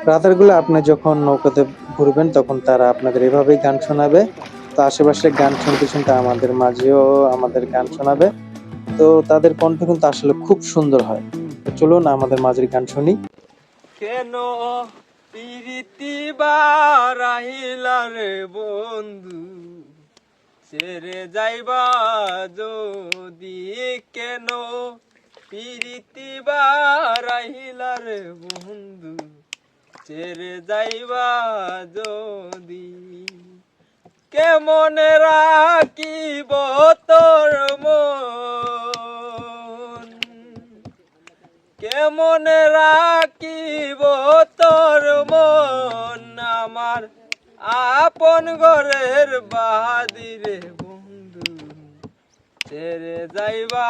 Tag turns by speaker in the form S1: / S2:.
S1: রাতের গুলো আপনি যখন নৌকাতে ঘুরবেন তখন তারা আপনাদের এভাবেই গান শোনাবে। তো আশেপাশে গান শুনতে শুনতে আমাদের মাঝেও আমাদের গান শোনাবে। তো তাদের কণ্ঠ কিন্তু আসলে খুব সুন্দর হয়। তো চলুন আমাদের মাঝের গান শুনি।
S2: কেন পিরিতি বারাহিলা রে বন্ধু, ছেড়ে যাইবা যদি, কেন পিরিতি বারাহিলা রে বন্ধু, ছেড়ে যাইবা যদি, কেমনে রাখিব তোর মন, কেমনে রাখিব তোর মন, আমার আপন ঘরের বাহাদিরে বন্ধু, ছেড়ে যাইবা